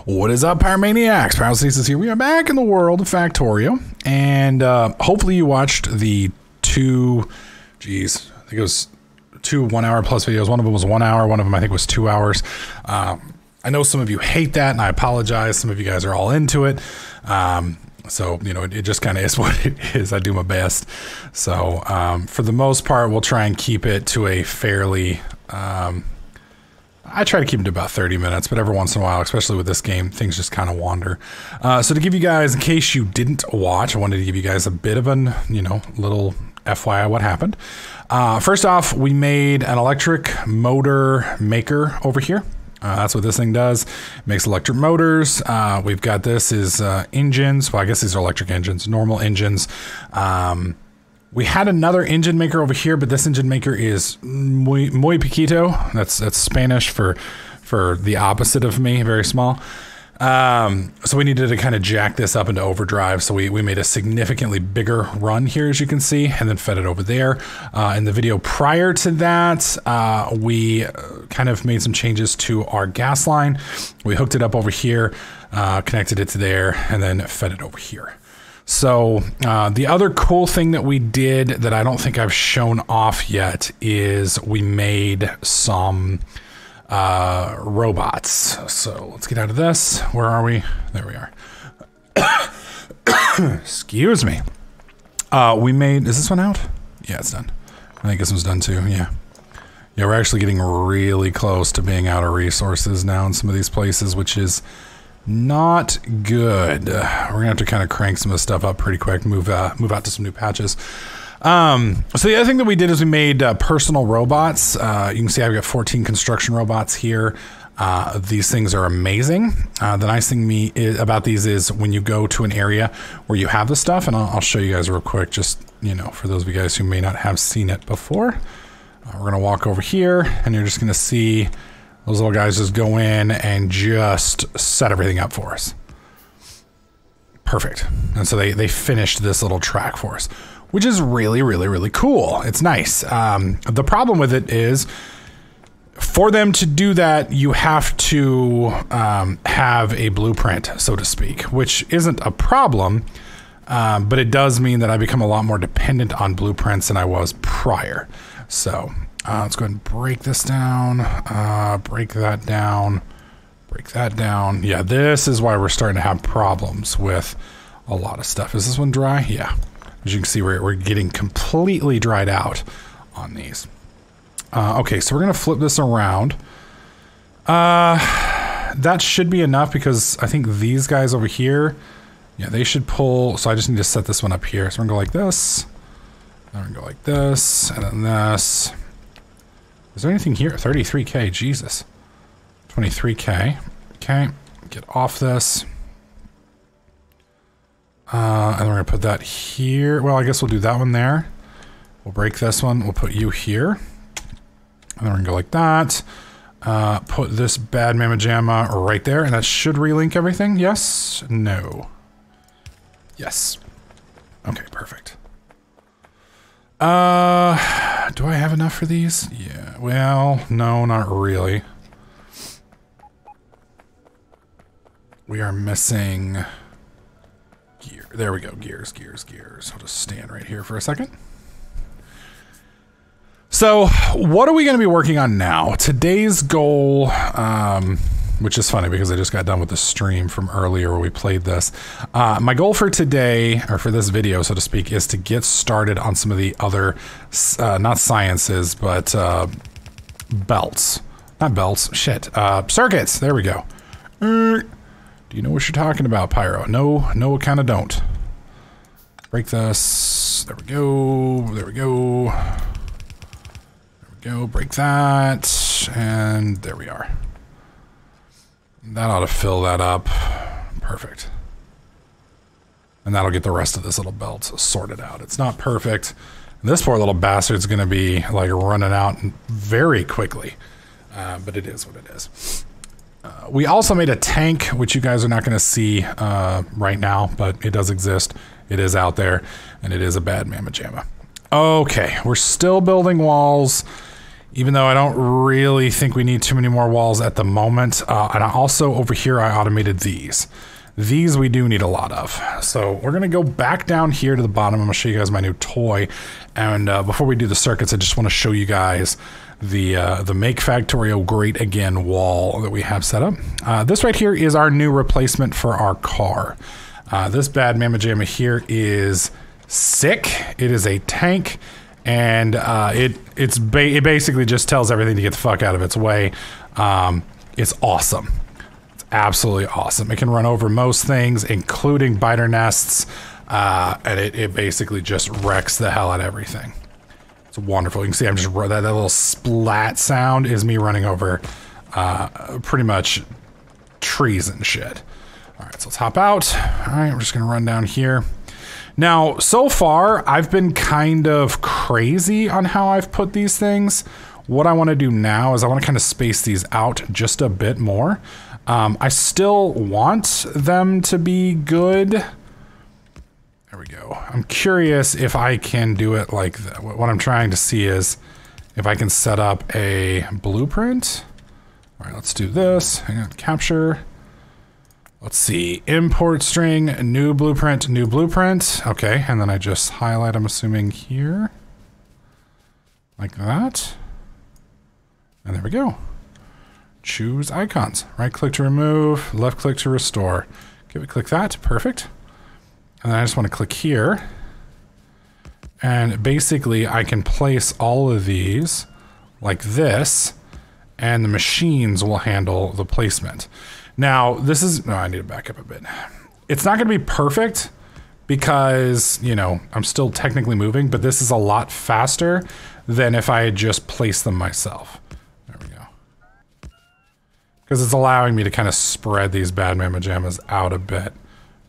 What is up, Pyromaniacs? Pyrostasis here. We are back in the world of Factorio, and hopefully you watched the I think it was 2 1-hour plus videos. One of them was 1 hour, one of them I think was 2 hours. I know some of you hate that, and I apologize. Some of you guys are all into it. So, you know, it just kind of is what it is. I do my best. So, for the most part, we'll try and keep it to a fairly... I try to keep it to about 30 minutes, but every once in a while, especially with this game, things just kind of wander. So to give you guys, in case you didn't watch, I wanted to give you guys a bit of an, little FYI what happened. First off, we made an electric motor maker over here. That's what this thing does. It makes electric motors. We've got this is engines. Well, I guess these are electric engines, normal engines. We had another engine maker over here, but this engine maker is muy pequeño. That's Spanish for the opposite of me, very small. So we needed to kind of jack this up into overdrive. So we made a significantly bigger run here, as you can see, and then fed it over there. In the video prior to that, we kind of made some changes to our gas line. We hooked it up over here, connected it to there, and then fed it over here. So the other cool thing that we did that I don't think I've shown off yet is we made some robots. So let's get out of this. Where are we? There we are. Excuse me. We made, is this one out? Yeah, it's done. I think this one's done too. Yeah. Yeah, we're actually getting really close to being out of resources now in some of these places, which is not good. We're gonna have to kind of crank some of the stuff up pretty quick, move out to some new patches. So the other thing that we did is we made personal robots. You can see I've got 14 construction robots here. These things are amazing. The nice thing about these is when you go to an area where you have the stuff, and I'll show you guys real quick, just, for those of you guys who may not have seen it before. We're gonna walk over here, and you're just gonna see those little guys just go in and just set everything up for us. Perfect. And so they finished this little track for us, which is really, really, really cool. It's nice. The problem with it is, for them to do that, you have to have a blueprint, so to speak, which isn't a problem, but it does mean that I become a lot more dependent on blueprints than I was prior. So let's go ahead and break this down, break that down, break that down. Yeah, this is why we're starting to have problems with a lot of stuff. Is this one dry? Yeah. As you can see, we're getting completely dried out on these. Okay, so we're going to flip this around. That should be enough because I think these guys over here, yeah, they should pull. So I just need to set this one up here. So we're going to go like this. Then we're going to go like this, and then this. Is there anything here? 33K, Jesus. 23K. Okay, get off this. And then we're gonna put that here. Well, I guess we'll do that one there. We'll break this one. We'll put you here. And then we're gonna go like that. Put this bad mamma jamma right there, and that should relink everything. Yes? No. Yes. Okay, perfect. Do I have enough for these? Yeah, well, no, not really. We are missing gear. There we go, gears. I'll just stand right here for a second. So, what are we going to be working on now? Today's goal, which is funny because I just got done with the stream from earlier where we played this. My goal for today, or for this video, so to speak, is to get started on some of the other, not sciences, but belts. Not belts, shit. Circuits, there we go. Do you know what you're talking about, Pyro? No, I kind of don't. Break this. There we go. There we go. There we go. Break that. And there we are. That ought to fill that up. Perfect. And that'll get the rest of this little belt sorted out. It's not perfect. This poor little bastard's going to be like running out very quickly. But it is what it is. We also made a tank, which you guys are not going to see right now, but it does exist. It is out there, and it is a bad mamma jamma. Okay, we're still building walls even though I don't really think we need too many more walls at the moment. And also over here, I automated these. These we do need a lot of. So we're gonna go back down here to the bottom. I'm gonna show you guys my new toy. And before we do the circuits, I just wanna show you guys the Make Factorio Great Again wall that we have set up. This right here is our new replacement for our car. This bad mamma jamma here is sick. It is a tank, and it basically just tells everything to get the fuck out of its way. It's awesome. It's absolutely awesome. It can run over most things, including biter nests, and it basically just wrecks the hell out of everything. It's wonderful. You can see I'm just that little splat sound is me running over pretty much trees and shit. All right, so let's hop out. All right, we're just gonna run down here. Now, so far, I've been kind of crazy on how I've put these things. What I wanna do now is I wanna kind of space these out just a bit more. I still want them to be good. There we go. I'm curious if I can do it like that. What I'm trying to see is if I can set up a blueprint. All right, let's do this. Hang on, capture. Let's see, import string, new blueprint, new blueprint. Okay, and then I just highlight, I'm assuming here. Like that. And there we go. Choose icons. Right click to remove, left click to restore. Okay, we click that, perfect. And then I just want to click here. And basically I can place all of these like this, and the machines will handle the placement. Now, this is, no, I need to back up a bit. It's not gonna be perfect because, you know, I'm still technically moving, but this is a lot faster than if I had just placed them myself. There we go. Because it's allowing me to kind of spread these bad mamma jammas out a bit,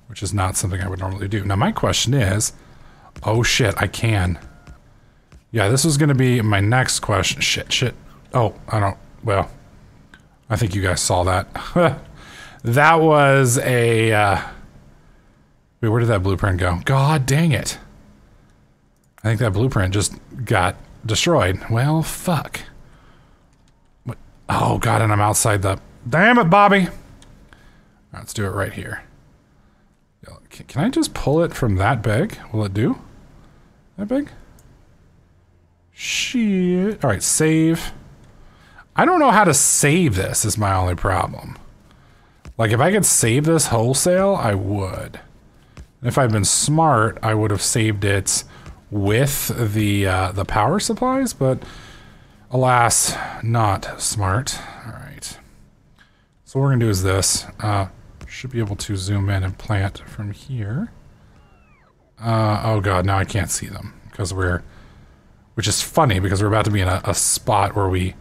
which is not something I would normally do. Now, my question is, oh shit, I can. Yeah, this was gonna be my next question. Shit. Oh, well, I think you guys saw that. That was a, wait, where did that blueprint go? God dang it. I think that blueprint just got destroyed. Well, fuck. What? Oh god, and I'm outside the, damn it, Bobby. All right, let's do it right here. Can I just pull it from that big? Will it do? That big? Shit. All right, save. I don't know how to save this is my only problem. Like, if I could save this wholesale, I would. If I'd been smart, I would have saved it with the power supplies, but alas, not smart. All right. So what we're gonna do is this. Should be able to zoom in and plant from here. Oh god, now I can't see them because which is funny because we're about to be in a spot where we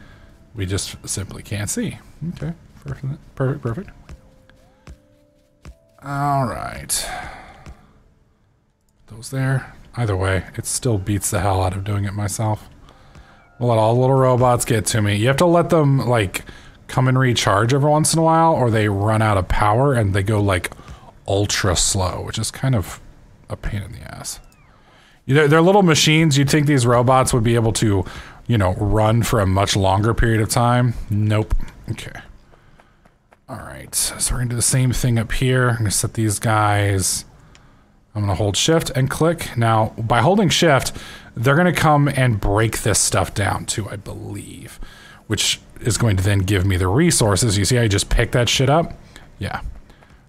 just simply can't see. Okay, perfect. All right. Those there. Either way, it still beats the hell out of doing it myself. We'll let all the little robots get to me. You have to let them, like, come and recharge every once in a while, or they run out of power and they go, like, ultra slow, which is kind of a pain in the ass. They're little machines. You'd think these robots would be able to, you know, run for a much longer period of time. Nope. Okay. All right, so we're gonna do the same thing up here. I'm gonna set these guys. I'm gonna hold shift and click. Now, by holding shift, they're gonna come and break this stuff down too, I believe, which is going to then give me the resources. You see how I just picked that shit up? Yeah.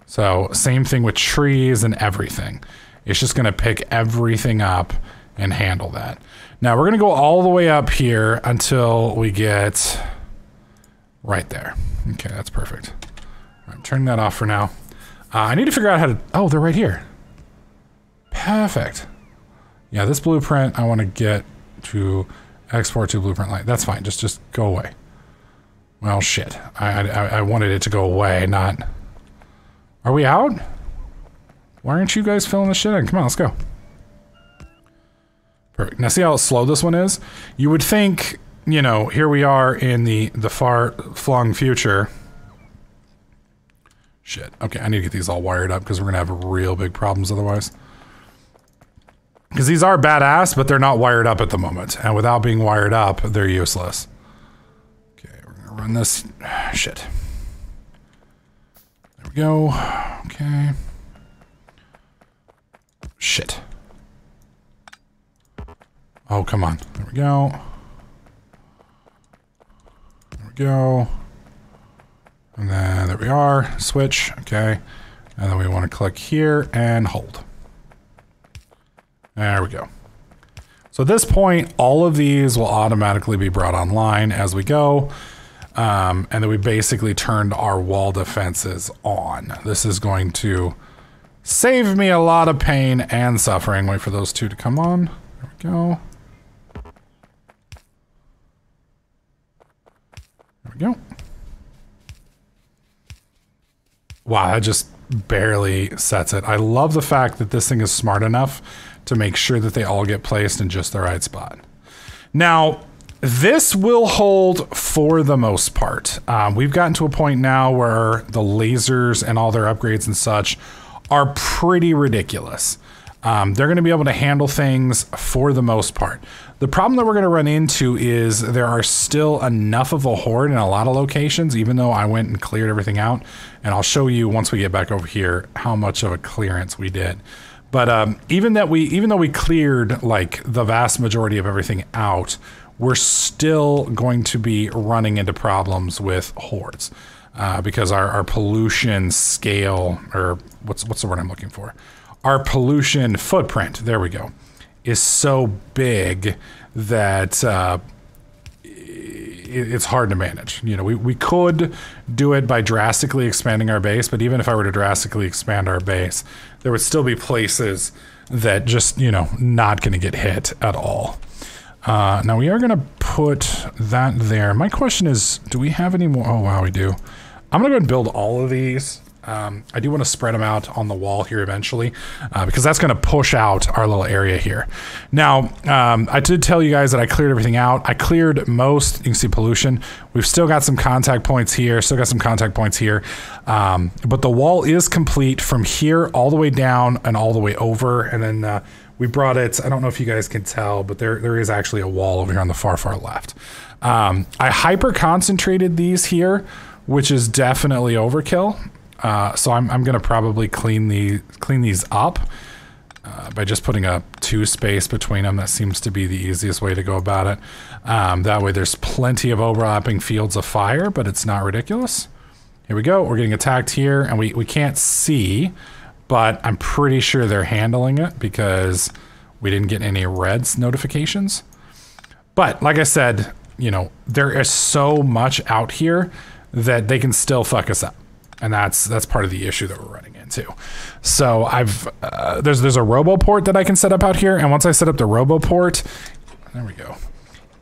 So same thing with trees and everything. It's just gonna pick everything up and handle that. Now we're gonna go all the way up here until we get right there. Okay, that's perfect. I'm turning that off for now. I need to figure out how to, oh, they're right here. Perfect. Yeah, this blueprint, I want to get to export to blueprint light. That's fine, just go away. Well, shit. I wanted it to go away, not... Are we out? Why aren't you guys filling this shit in? Come on, let's go. Perfect. Now see how slow this one is? You would think, you know, here we are in the far-flung future. Shit. Okay, I need to get these all wired up because we're going to have real big problems otherwise. Because these are badass, but they're not wired up at the moment. And without being wired up, they're useless. run this. Shit. There we go. Okay. Shit. Oh, come on. There we go. There we go. And then there we are. Switch. Okay. And then we want to click here and hold. There we go. So at this point, all of these will automatically be brought online as we go. And then we basically turned our wall defenses on. This is going to save me a lot of pain and suffering. Wait for those two to come on. There we go. There we go. Wow, that just barely sets it. I love the fact that this thing is smart enough to make sure that they all get placed in just the right spot. Now, this will hold for the most part. We've gotten to a point now where the lasers and all their upgrades and such are pretty ridiculous. They're going to be able to handle things for the most part. The problem that we're going to run into is there are still enough of a horde in a lot of locations, even though I went and cleared everything out. And I'll show you once we get back over here how much of a clearance we did. But even though we cleared like the vast majority of everything out, we're still going to be running into problems with hordes because our pollution scale, or what's the word I'm looking for? Our pollution footprint, there we go, is so big that it's hard to manage. You know, we could do it by drastically expanding our base, but even if I were to drastically expand our base, there would still be places that just, you know, not going to get hit at all. Now we are going to put that there. My question is, do we have any more? Oh, wow, we do. I'm going to go and build all of these. I do want to spread them out on the wall here eventually, because that's going to push out our little area here. Now, I did tell you guys that I cleared everything out. I cleared most. You can see pollution. We've still got some contact points here, still got some contact points here. But the wall is complete from here all the way down and all the way over. And then we brought it, I don't know if you guys can tell, but there is actually a wall over here on the far left. I hyper concentrated these here, which is definitely overkill. So I'm going to probably clean these up by just putting a 2 space between them. That seems to be the easiest way to go about it. That way there's plenty of overlapping fields of fire, but it's not ridiculous. Here we go. We're getting attacked here, and we can't see, but I'm pretty sure they're handling it because we didn't get any reds notifications. But like I said, you know, there is so much out here that they can still fuck us up. And that's part of the issue that we're running into. So there's a RoboPort that I can set up out here, and once I set up the RoboPort, there we go.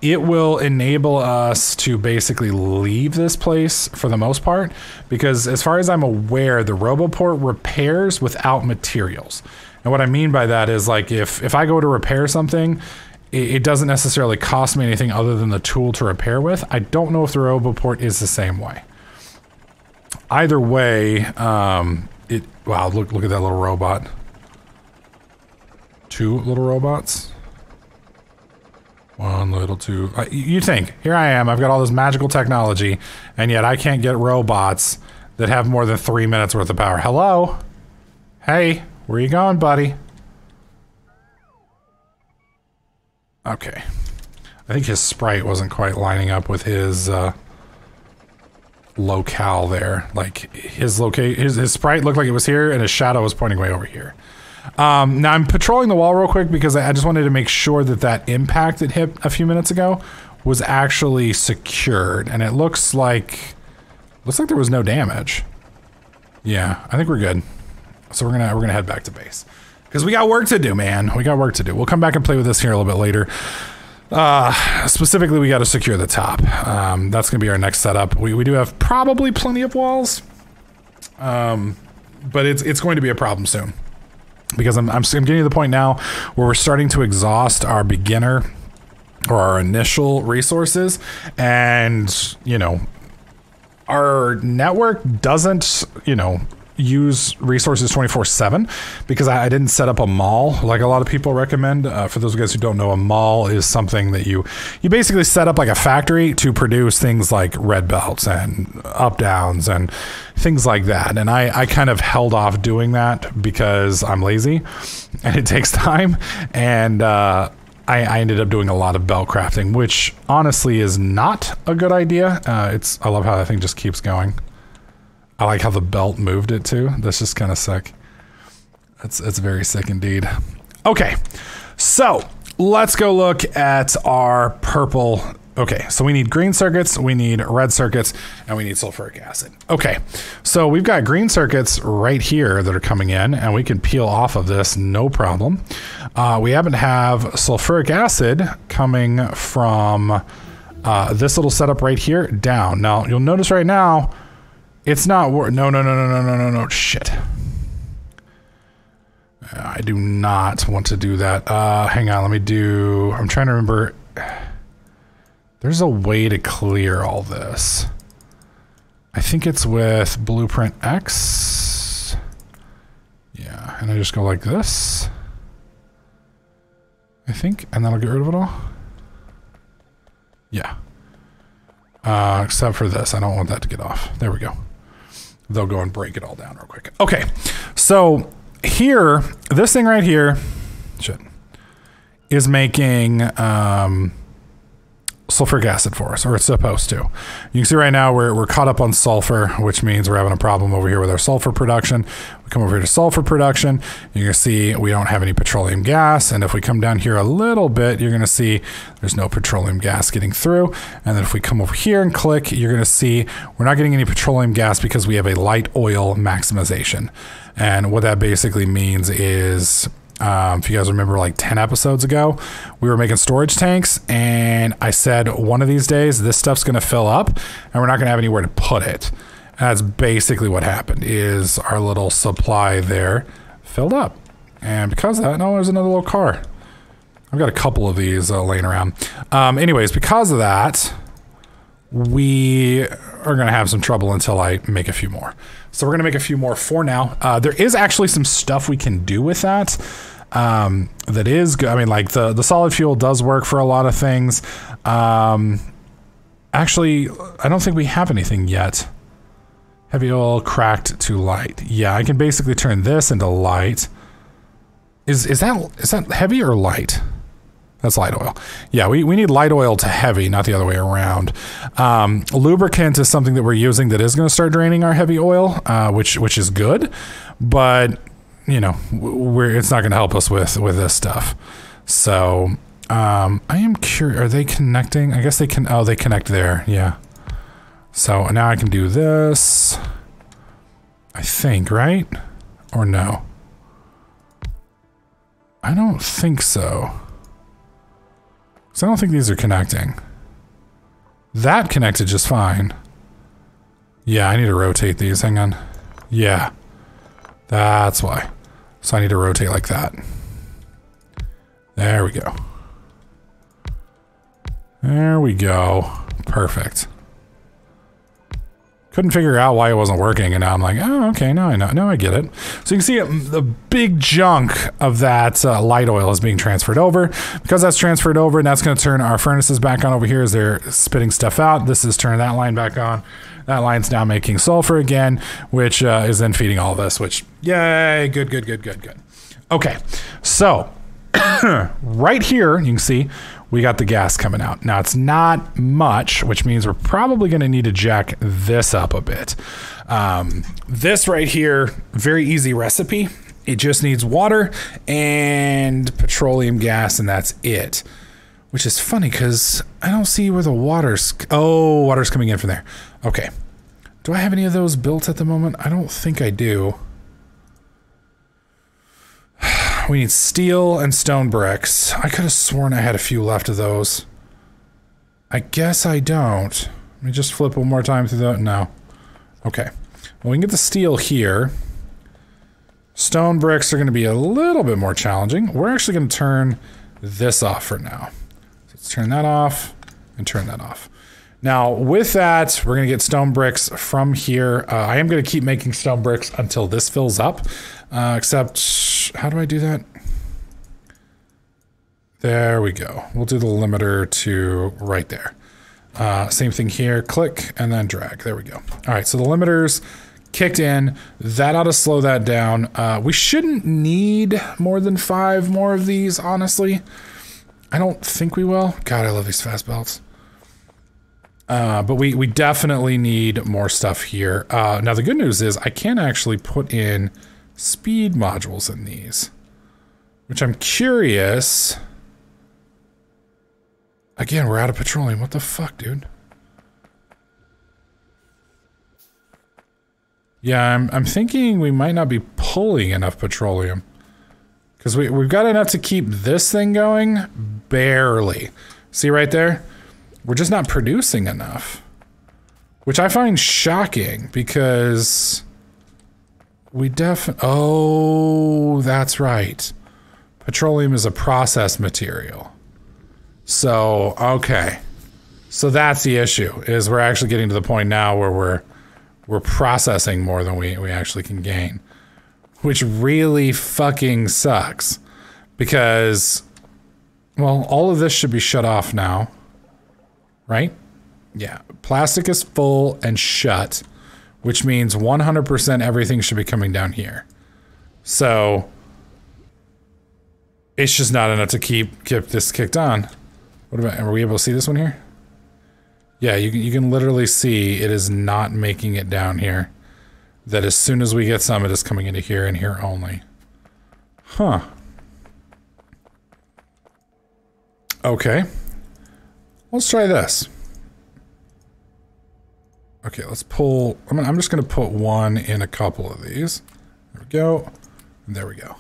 It will enable us to basically leave this place for the most part, because as far as I'm aware, the RoboPort repairs without materials. And what I mean by that is, like, if I go to repair something, it doesn't necessarily cost me anything other than the tool to repair with. I don't know if the RoboPort is the same way. Either way, wow, look at that little robot. 2 little robots. 1 little 2. You think, here I am, I've got all this magical technology, and yet I can't get robots that have more than 3 minutes worth of power. Hello? Hey, where you going, buddy? Okay. I think his sprite wasn't quite lining up with his, locale there. Like his sprite looked like it was here and his shadow was pointing way over here. Now I'm patrolling the wall real quick because I just wanted to make sure that impact that hit a few minutes ago was actually secured, and it looks like there was no damage. Yeah, I think we're good. So we're gonna head back to base because we got work to do, man. We got work to do. We'll come back and play with this here a little bit later. Specifically, we got to secure the top. That's gonna be our next setup. We do have probably plenty of walls, but it's going to be a problem soon because I'm getting to the point now where we're starting to exhaust our beginner or our initial resources, and you know, our network doesn't, you know, use resources 24/7 because I didn't set up a mall like a lot of people recommend. For those of you guys who don't know, a mall is something that you basically set up like a factory to produce things like red belts and up downs and things like that. And I kind of held off doing that because I'm lazy and it takes time. And I ended up doing a lot of belt crafting, which honestly is not a good idea. I love how that thing just keeps going. I like how the belt moved it too. That's just kind of sick. It's very sick indeed. Okay, so let's go look at our purple. Okay, so we need green circuits, we need red circuits, and we need sulfuric acid. Okay, so we've got green circuits right here that are coming in, and we can peel off of this, no problem. We happen to have sulfuric acid coming from this little setup right here down. Now, you'll notice right now, it's not no, shit. I do not want to do that. Hang on, I'm trying to remember. There's a way to clear all this. I think it's with Blueprint X. Yeah, and I just go like this. I think, and that'll get rid of it all. Yeah. Except for this, I don't want that to get off. There we go. They'll go and break it all down real quick. Okay, so here, this thing right here, shit, is making sulfuric acid for us, or it's supposed to. You can see right now we're caught up on sulfur, which means we're having a problem over here with our sulfur production. We come over here to sulfur production, you're gonna see we don't have any petroleum gas, and if we come down here a little bit, you're gonna see there's no petroleum gas getting through, and then if we come over here and click, you're gonna see we're not getting any petroleum gas because we have a light oil maximization. And what that basically means is, if you guys remember like 10 episodes ago, we were making storage tanks and I said one of these days this stuff's going to fill up and we're not going to have anywhere to put it. And that's basically what happened, is our little supply there filled up. And because of that, no, there's another little car. I've got a couple of these laying around. Anyways, because of that, we are going to have some trouble until I make a few more. So we're going to make a few more for now. There is actually some stuff we can do with that. That is good. I mean, like the solid fuel does work for a lot of things. Actually, I don't think we have anything yet. Heavy oil cracked to light. Yeah, I can basically turn this into light. Is that heavy or light? That's light oil. Yeah, we need light oil to heavy, not the other way around. Lubricant is something that we're using that is going to start draining our heavy oil, which is good, but you know, it's not going to help us with this stuff. So I am curious. Are they connecting? I guess they can. Oh, they connect there. Yeah. So now I can do this. I think, right? Or no? I don't think so. So I don't think these are connecting. That connected just fine. Yeah, I need to rotate these. Hang on. Yeah. That's why. So I need to rotate like that. There we go. There we go. Perfect. Couldn't figure out why it wasn't working, and now I'm like, oh, okay, now I know. Now I get it. So you can see the big chunk of that light oil is being transferred over. Because that's transferred over, and that's going to turn our furnaces back on over here as they're spitting stuff out. This is turning that line back on. That line's now making sulfur again, which is then feeding all this, which, yay, good. Okay, so right here, you can see we got the gas coming out. Now, it's not much, which means we're probably going to need to jack this up a bit. This right here, very easy recipe. It just needs water and petroleum gas, and that's it. Which is funny, because I don't see where the water's... Oh, water's coming in from there. Okay. Do I have any of those built at the moment? I don't think I do. We need steel and stone bricks. I could have sworn I had a few left of those. I guess I don't. Let me just flip one more time through that. No. Okay. Well, we can get the steel here. Stone bricks are going to be a little bit more challenging. We're actually going to turn this off for now. So let's turn that off and turn that off. Now, with that, we're going to get stone bricks from here. I am going to keep making stone bricks until this fills up. Except, how do I do that? There we go. We'll do the limiter to right there. Same thing here. Click and then drag. There we go. All right, so the limiters kicked in. That ought to slow that down. We shouldn't need more than 5 more of these, honestly. I don't think we will. God, I love these fast belts. But we definitely need more stuff here. Now, the good news is I can actually put in speed modules in these, which I'm curious. Again, we're out of petroleum. What the fuck, dude? Yeah, I'm thinking we might not be pulling enough petroleum. Because we've got enough to keep this thing going. Barely. See right there? We're just not producing enough. Which I find shocking because we oh, that's right. Petroleum is a processed material. So, okay. So that's the issue, is we're actually getting to the point now where we're processing more than we actually can gain. Which really fucking sucks. Because, well, all of this should be shut off now. Right? Yeah. Plastic is full and shut, which means 100% everything should be coming down here. So, it's just not enough to keep this kicked on. What about, are we able to see this one here? Yeah, you can literally see it is not making it down here. That as soon as we get some, it is coming into here and here only. Huh. Okay. Let's try this. Okay, let's pull... I'm just going to put one in a couple of these. There we go. And there we go.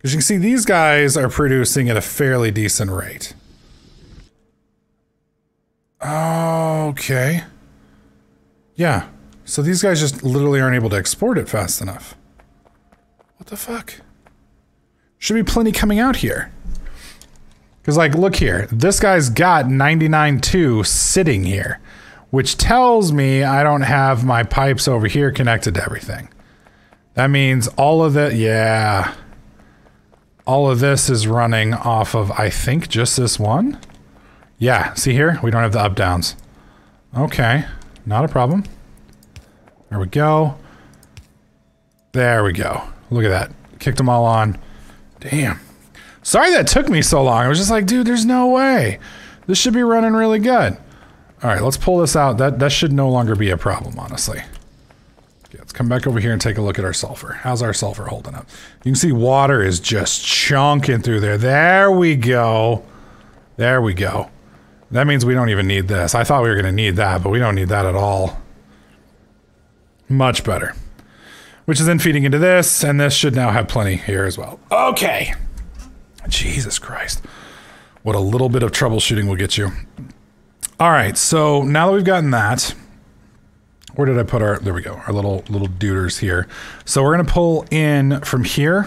As you can see, these guys are producing at a fairly decent rate. Okay. Yeah. So these guys just literally aren't able to export it fast enough. What the fuck? Should be plenty coming out here. Because, like, look here. This guy's got 99.2 sitting here. Which tells me I don't have my pipes over here connected to everything. That means all of that... Yeah. All of this is running off of, I think, just this one. Yeah, see here? We don't have the up downs. Okay, not a problem. There we go. There we go. Look at that. Kicked them all on. Damn. Sorry that took me so long. I was just like, dude, there's no way. This should be running really good. All right, let's pull this out. That should no longer be a problem, honestly. Okay, let's come back over here and take a look at our sulfur. How's our sulfur holding up? You can see water is just chunking through there. There we go. There we go. That means we don't even need this. I thought we were going to need that, but we don't need that at all. Much better. Which is then feeding into this, and this should now have plenty here as well. Okay. Jesus Christ. What a little bit of troubleshooting will get you. All right, so now that we've gotten that, where did I put our, there we go, our little duders here. So we're going to pull in from here,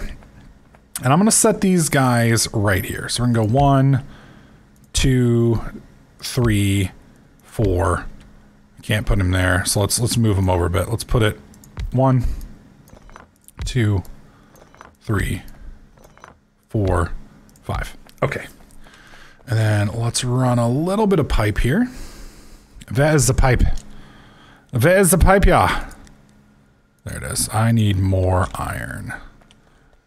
and I'm going to set these guys right here. So we're going to go 1, 2, 3, 4. I can't put him there, so let's move him over a bit. Let's put it 1, 2, 3, 4, 5. Okay. And then let's run a little bit of pipe here. That is the pipe. That is the pipe, yeah. There it is. I need more iron.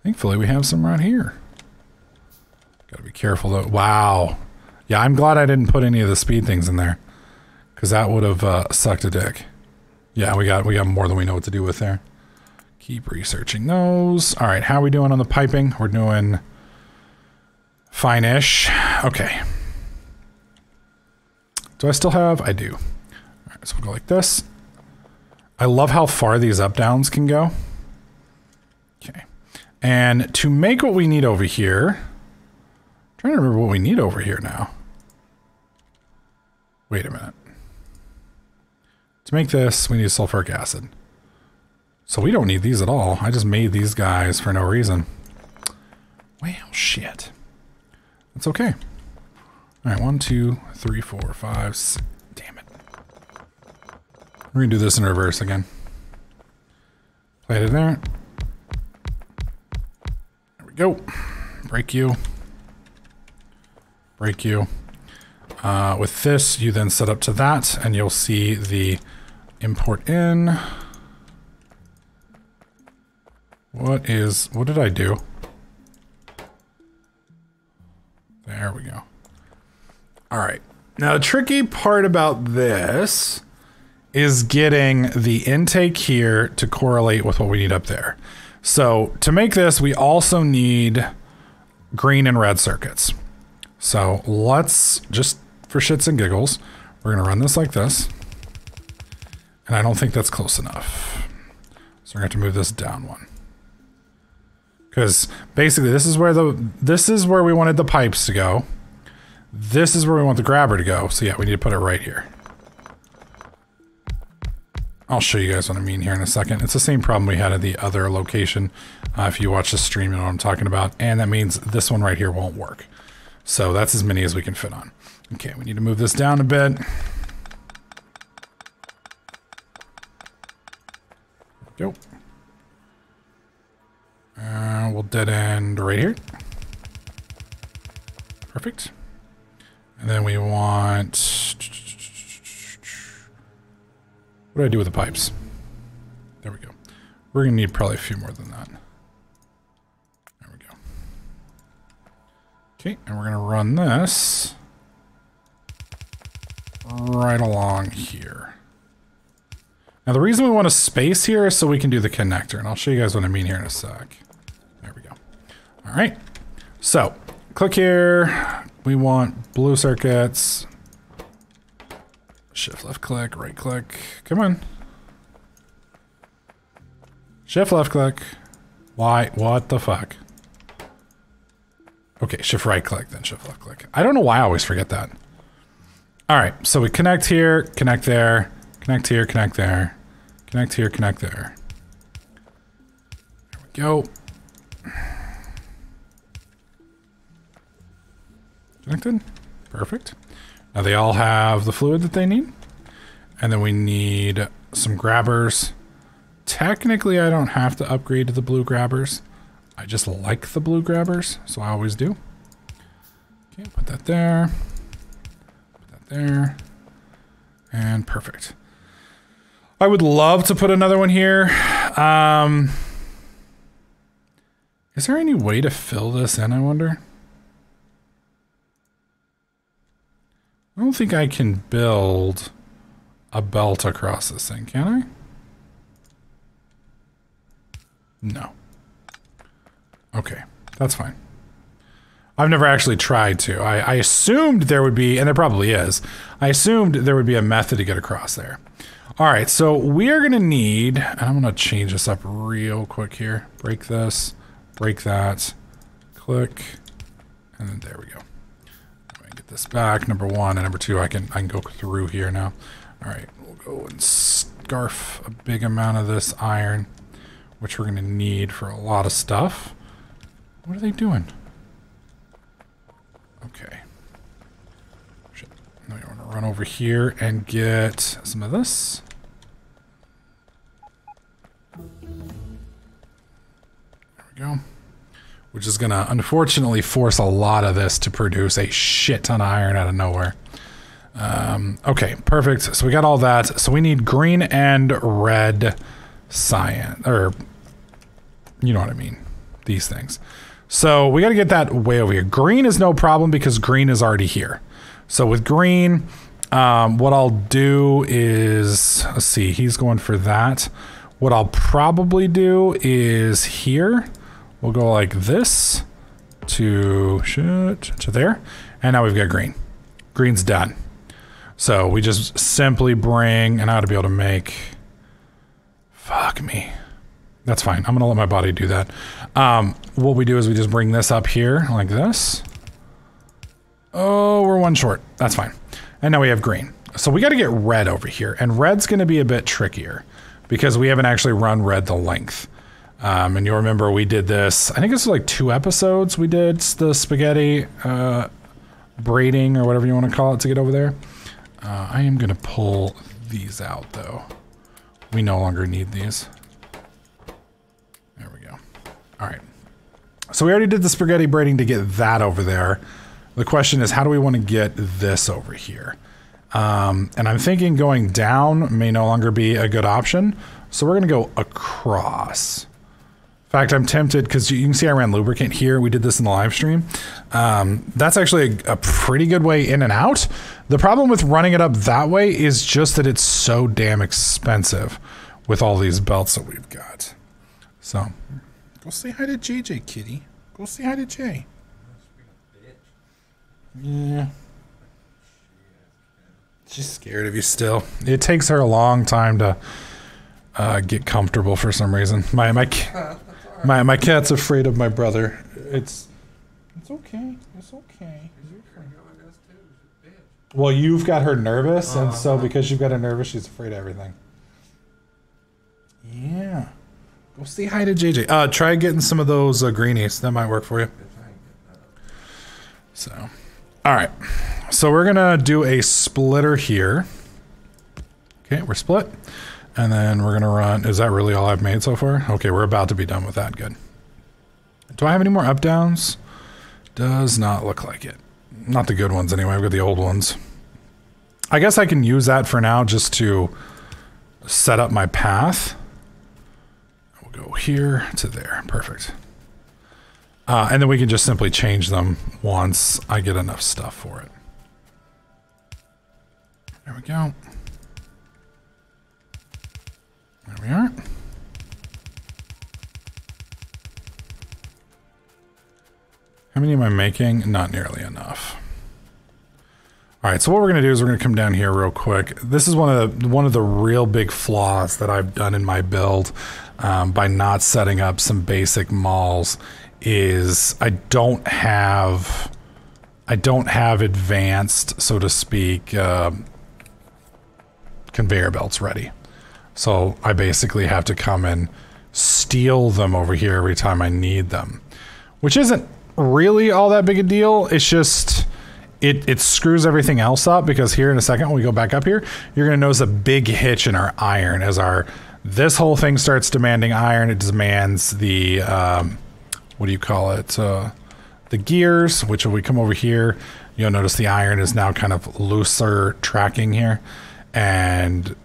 Thankfully, we have some right here. Gotta be careful though. Wow. Yeah, I'm glad I didn't put any of the speed things in there, because that would have sucked a dick. Yeah, we got more than we know what to do with there. Keep researching those. All right, how are we doing on the piping? We're doing fine-ish. Okay. Do I still have? I do. All right, so we'll go like this. I love how far these up-downs can go. Okay. And to make what we need over here, I'm trying to remember what we need over here now. Wait a minute. To make this, we need sulfuric acid. So we don't need these at all. I just made these guys for no reason. Well, shit. That's okay. All right, 1, 2, 3, 4, 5, 6. Damn it. We're gonna do this in reverse again. Play it in there. There we go. Break you. Break you. With this, you then set up to that, and you'll see the import in. What did I do? There we go. All right. Now, the tricky part about this is getting the intake here to correlate with what we need up there. So to make this, we also need green and red circuits. So let's just, for shits and giggles, we're gonna run this like this. And I don't think that's close enough. So we're gonna have to move this down one. Because basically this is where we wanted the pipes to go. This is where we want the grabber to go. So yeah, we need to put it right here. I'll show you guys what I mean here in a second. It's the same problem we had at the other location. If you watch the stream, you know what I'm talking about. And that means this one right here won't work. So that's as many as we can fit on. Okay, we need to move this down a bit. Go. We'll dead end right here. Perfect. And then we want... What do I do with the pipes? There we go. We're going to need probably a few more than that. There we go. Okay, and we're going to run this right along here. Now the reason we want a space here is so we can do the connector, and I'll show you guys what I mean here in a sec. There we go. All right. So, click here. We want blue circuits. Shift left click, right click. Come on. Shift left click. Why? What the fuck? Okay, shift right click, then shift left click. I don't know why I always forget that. All right, so we connect here, connect there, connect here, connect there, connect here, connect there. There we go. Connected. Perfect. Now they all have the fluid that they need. And then we need some grabbers. Technically, I don't have to upgrade to the blue grabbers. I just like the blue grabbers, so I always do. Okay, put that there. Put that there. And perfect. I would love to put another one here. Is there any way to fill this in, I wonder? I don't think I can build a belt across this thing, can I? No. Okay, that's fine. I've never actually tried to. I assumed there would be, and there probably is, I assumed there would be a method to get across there. All right, so we are gonna need, and I'm gonna change this up real quick here. Break this, break that, click, and then there we go. Get this back, number one, and number two, I can go through here now. All right, we'll go and scarf a big amount of this iron, which we're gonna need for a lot of stuff. What are they doing? Okay. Shit. Now you wanna run over here and get some of this. There we go. Which is gonna unfortunately force a lot of this to produce a shit ton of iron out of nowhere. Okay, perfect. So we got all that. So we need green and red cyan, or you know what I mean, these things. So we gotta get that way over here. Green is no problem because green is already here. So with green, what I'll do is, let's see, he's going for that. What I'll probably do is here, we'll go like this to there. And now we've got green. Green's done. So we just simply bring, and I ought to be able to make, fuck me. That's fine. I'm gonna let my body do that. What we do is we just bring this up here like this. Oh, we're one short. That's fine. And now we have green. So we got to get red over here, and red's gonna be a bit trickier because we haven't actually run red the length. And you'll remember we did this, I think this was like 2 episodes we did the spaghetti braiding or whatever you want to call it to get over there. I am going to pull these out, though. We no longer need these. There we go. All right. So we already did the spaghetti braiding to get that over there. The question is, how do we want to get this over here? And I'm thinking going down may no longer be a good option. So we're going to go across. In fact, I'm tempted because you can see I ran lubricant here. We did this in the live stream. That's actually a pretty good way in and out. The problem with running it up that way is just that it's so damn expensive with all these belts that we've got. So go say hi to JJ, kitty. Go say hi to Jay. Yeah. She's scared of you still. It takes her a long time to get comfortable for some reason. My cat's afraid of my brother. It's okay. It's okay. Well, you've got her nervous, and so because you've got her nervous, she's afraid of everything. Yeah. Go say hi to JJ. Try getting some of those greenies. That might work for you. So, all right. So we're gonna do a splitter here. Okay, we're split. And then we're gonna run, is that really all I've made so far? Okay, we're about to be done with that, good. Do I have any more up downs? Does not look like it. Not the good ones anyway, I've got the old ones. I guess I can use that for now just to set up my path. We'll go here to there, perfect. And then we can just simply change them once I get enough stuff for it. There we go. There we are. How many am I making? Not nearly enough. All right, so what we're going to do is we're going to come down here real quick. This is one of the real big flaws that I've done in my build by not setting up some basic mauls is I don't have advanced, so to speak, conveyor belts ready. So I basically have to come and steal them over here every time I need them, which isn't really all that big a deal. It's just it screws everything else up, because here in a second when we go back up here, you're going to notice a big hitch in our iron as this whole thing starts demanding iron. It demands the what do you call it, the gears, which when we come over here, you'll notice the iron is now kind of looser tracking here, and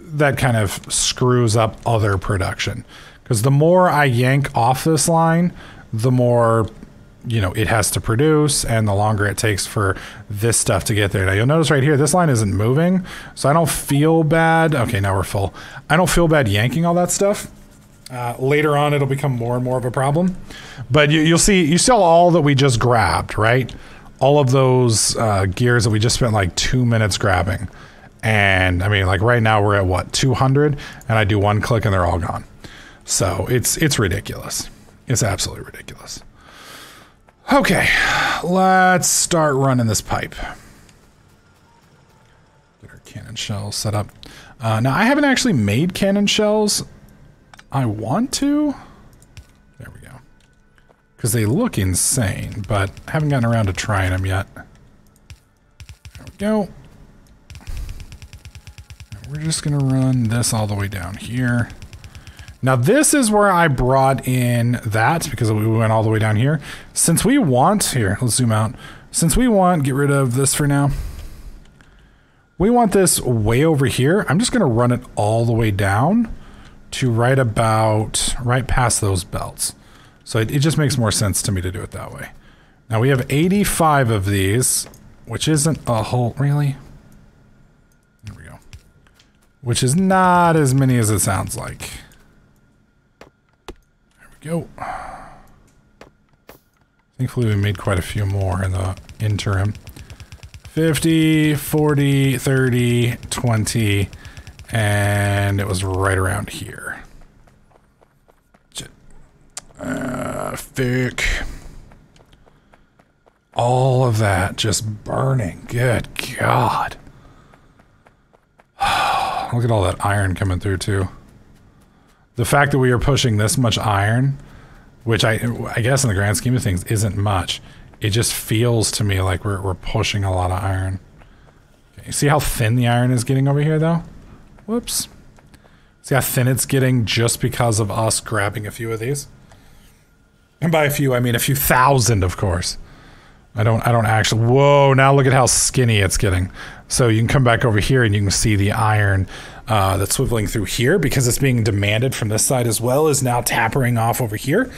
that kind of screws up other production, because the more I yank off this line, the more it has to produce, and the longer it takes for this stuff to get there. Now you'll notice right here, this line isn't moving, so I don't feel bad. Okay, now we're full. I don't feel bad yanking all that stuff. Later on, it'll become more and more of a problem, but you saw all that we just grabbed, right? All of those gears that we just spent like 2 minutes grabbing. And I mean, like right now we're at what, 200, and I do one click and they're all gone. So it's ridiculous. It's absolutely ridiculous. Okay, let's start running this pipe. Get our cannon shells set up. Now I haven't actually made cannon shells. I want to. There we go. Because they look insane, but I haven't gotten around to trying them yet. There we go. We're just going to run this all the way down here. Now this is where I brought in that, because we went all the way down here. Since we want, here, let's zoom out. Since we want, get rid of this for now. We want this way over here. I'm just going to run it all the way down to right past those belts. So it just makes more sense to me to do it that way. Now we have 85 of these, which isn't a whole, really? There we go. Which is not as many as it sounds like. There we go. Thankfully we made quite a few more in the interim. 50, 40, 30, 20, and it was right around here. Thick. All of that just burning. Good God. Look at all that iron coming through too. The fact that we are pushing this much iron, which I guess in the grand scheme of things isn't much, it just feels to me like we're pushing a lot of iron. Okay, you see how thin the iron is getting over here, though? Whoops. See how thin it's getting just because of us grabbing a few of these? And by a few, I mean a few thousand, of course. I don't actually... Whoa, now look at how skinny it's getting. So you can come back over here and you can see the iron that's swiveling through here because it's being demanded from this side as well is now tappering off over here.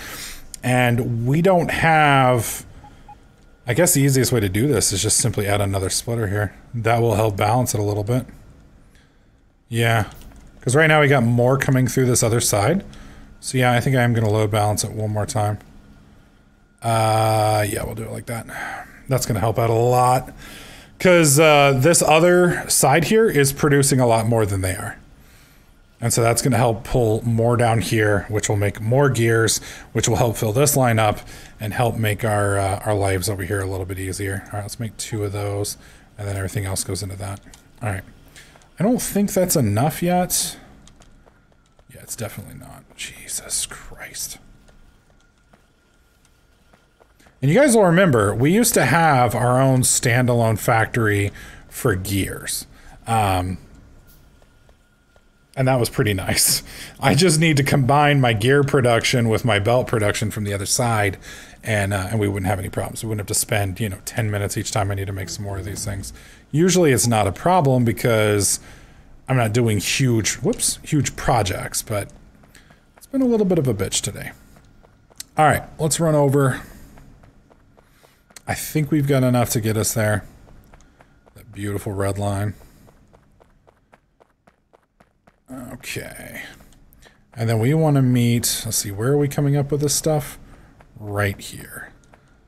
And we don't have... I guess the easiest way to do this is just simply add another splitter here. That will help balance it a little bit. Yeah. Because right now we got more coming through this other side. So yeah, I think I am going to load balance it one more time. Yeah, we'll do it like that. That's going to help out a lot. Because this other side here is producing a lot more than they are. And so that's going to help pull more down here, which will make more gears, which will help fill this line up and help make our lives over here a little bit easier. All right, let's make 2 of those, and then everything else goes into that. All right. I don't think that's enough yet. Yeah, it's definitely not. Jesus Christ. And you guys will remember, we used to have our own standalone factory for gears. And that was pretty nice. I just need to combine my gear production with my belt production from the other side, and we wouldn't have any problems. We wouldn't have to spend, 10 minutes each time I need to make some more of these things. Usually it's not a problem because I'm not doing huge projects, but it's been a little bit of a bitch today. All right, let's run over. I think we've got enough to get us there. That beautiful red line. Okay. And then we want to meet, let's see, where are we coming up with this stuff? Right here.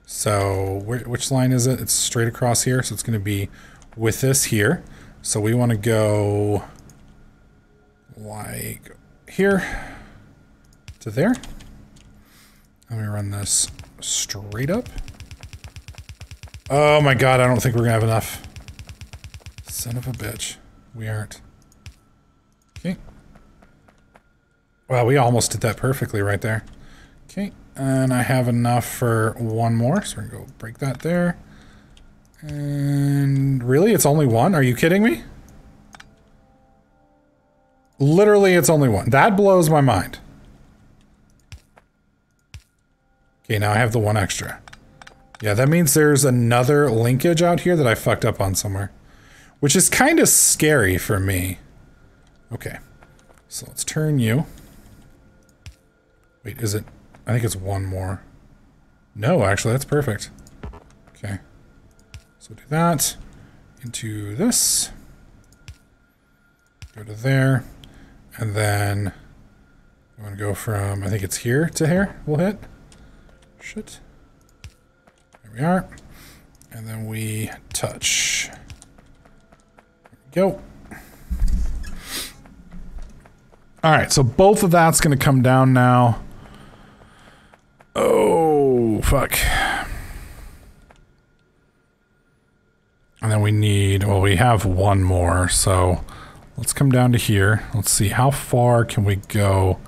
So which line is it? It's straight across here, so it's going to be with this here. So we want to go like here to there. Let me run this straight up. Oh my god, I don't think we're gonna have enough. Son of a bitch. We aren't. Okay. Wow, we almost did that perfectly right there. Okay, and I have enough for one more, so we're gonna go break that there. And really, it's only one? Are you kidding me? Literally, it's only one. That blows my mind. Okay, now I have the one extra. Yeah, that means there's another linkage out here that I fucked up on somewhere. Which is kind of scary for me. Okay. So let's turn you. Wait, is it? I think it's one more. No, actually, that's perfect. Okay. So do that. Into this. Go to there. And then I'm going to go from, I think it's here to here. We'll hit. Shit. There we are. And then we touch. There we go. All right, so both of that's going to come down now. Oh, fuck. And then we need, well, we have one more, so let's come down to here. Let's see, how far can we go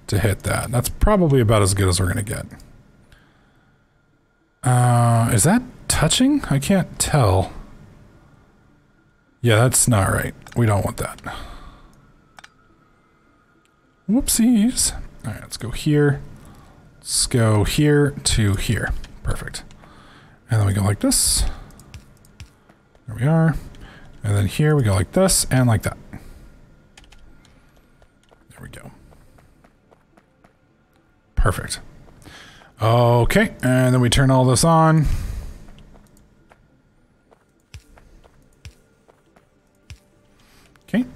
to hit that? That's probably about as good as we're going to get. Is that touching? I can't tell. Yeah, that's not right. We don't want that. Whoopsies. All right, let's go here. Let's go here to here. Perfect. And then we go like this. There we are. And then here we go like this and like that. There we go. Perfect. Okay, and then we turn all this on. Okay.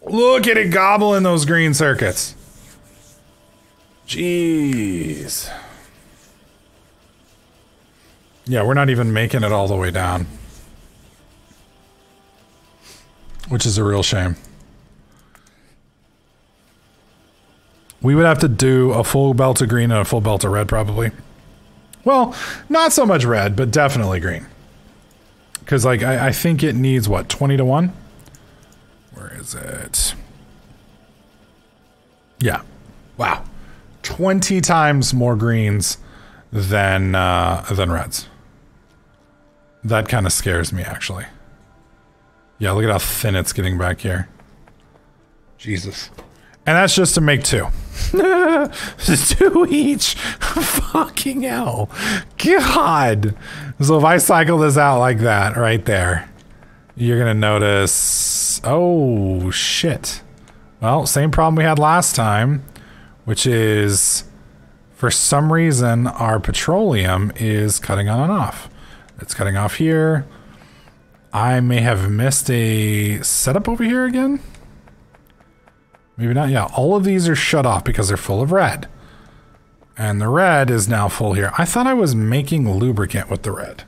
Look at it gobbling those green circuits. Jeez. Yeah, we're not even making it all the way down. Which is a real shame. We would have to do a full belt of green and a full belt of red, probably. Well, not so much red, but definitely green. Because, like, I think it needs, what, 20 to 1? Where is it? Yeah. Wow. 20 times more greens than reds. That kind of scares me, actually. Yeah, look at how thin it's getting back here. Jesus. And that's just to make 2. 2 each. Fucking hell. God. So if I cycle this out like that, right there, you're gonna notice... Oh, shit. Well, same problem we had last time, which is, for some reason, our petroleum is cutting on and off. It's cutting off here. I may have missed a setup over here again. Maybe not. Yeah, all of these are shut off because they're full of red. And the red is now full here. I thought I was making lubricant with the red.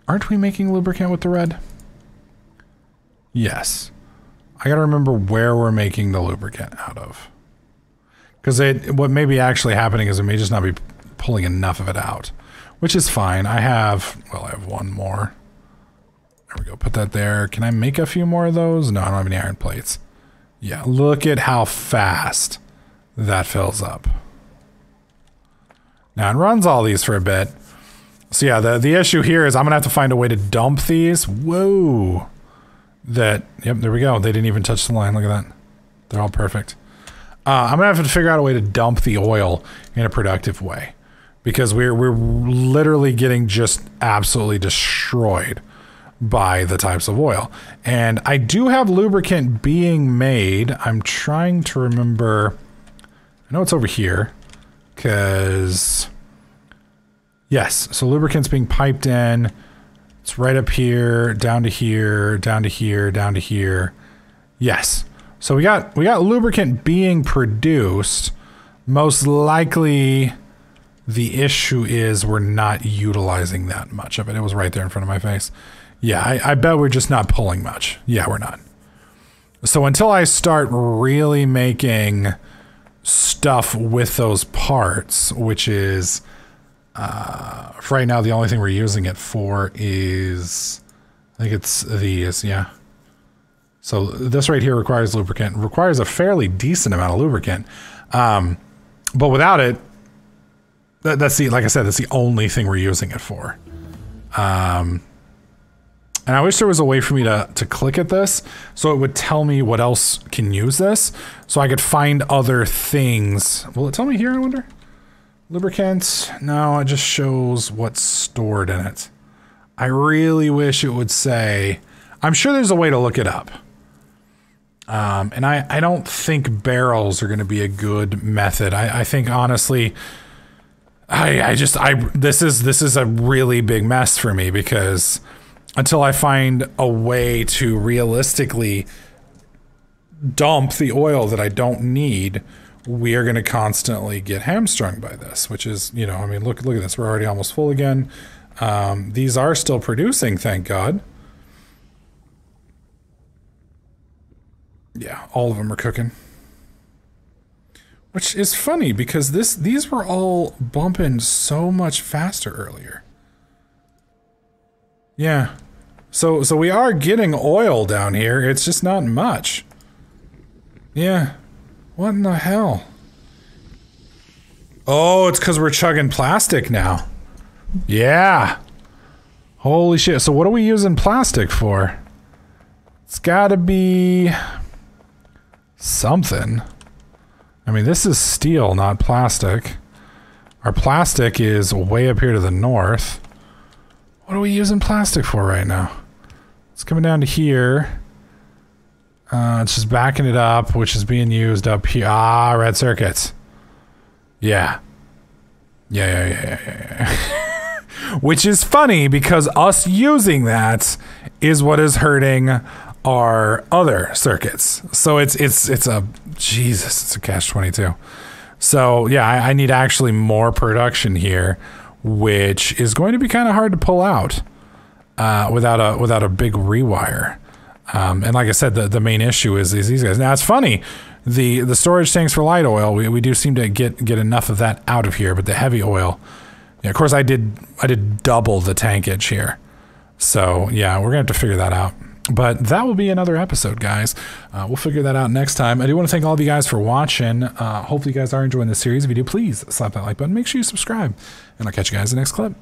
Aren't we making lubricant with the red? Yes. I gotta remember where we're making the lubricant out of. Because what may be actually happening is it may just not be pulling enough of it out. Which is fine. I have one more. There we go. Put that there. Can I make a few more of those? No, I don't have any iron plates. Yeah, look at how fast that fills up. Now it runs all these for a bit. So yeah, the issue here is I'm gonna have to find a way to dump these. Whoa. Yep, there we go. They didn't even touch the line. Look at that. They're all perfect. I'm gonna have to figure out a way to dump the oil in a productive way. Because we're literally getting just absolutely destroyed by the types of oil. And I do have lubricant being made. I'm trying to remember. I know it's over here. Because... Yes, so lubricant's being piped in. It's right up here, down to here, down to here, down to here. Yes. So we got lubricant being produced. Most likely the issue is we're not utilizing that much of it. It was right there in front of my face. Yeah, I bet we're just not pulling much. Yeah, we're not. So until I start really making stuff with those parts, which is... for right now, the only thing we're using it for is, I think it's these, yeah. So this right here requires lubricant, requires a fairly decent amount of lubricant. But without it, that's like I said, that's the only thing we're using it for. And I wish there was a way for me to click at this so it would tell me what else can use this so I could find other things. Will it tell me here, I wonder? Lubricant, no, it just shows what's stored in it. I really wish it would say, I'm sure there's a way to look it up. And I don't think barrels are going to be a good method. I think honestly, this is a really big mess for me because until I find a way to realistically dump the oil that I don't need, we are going to constantly get hamstrung by this, which is, you know, I mean, look at this. We're already almost full again. These are still producing, thank God. Yeah, all of them are cooking. Which is funny because these were all bumping so much faster earlier. Yeah. So we are getting oil down here. It's just not much. Yeah. What in the hell? Oh, it's because we're chugging plastic now. Yeah. Holy shit. So what are we using plastic for? It's gotta be something. I mean, this is steel, not plastic. Our plastic is way up here to the north. What are we using plastic for right now? It's coming down to here. It's just backing it up, which is being used up here. Ah, red circuits. Yeah. Yeah. Which is funny because us using that is what is hurting our other circuits. So it's a Jesus, it's a catch-22. So yeah, I need actually more production here, which is going to be kind of hard to pull out without a big rewire. And like I said, the main issue is these guys. Now it's funny, the storage tanks for light oil, we do seem to get enough of that out of here, but the heavy oil, yeah, of course I did double the tankage here. So yeah, we're gonna have to figure that out. But that will be another episode, guys. We'll figure that out next time. I do want to thank all of you guys for watching. Hopefully you guys are enjoying this series. If you do, please slap that like button. Make sure you subscribe. And I'll catch you guys in the next clip.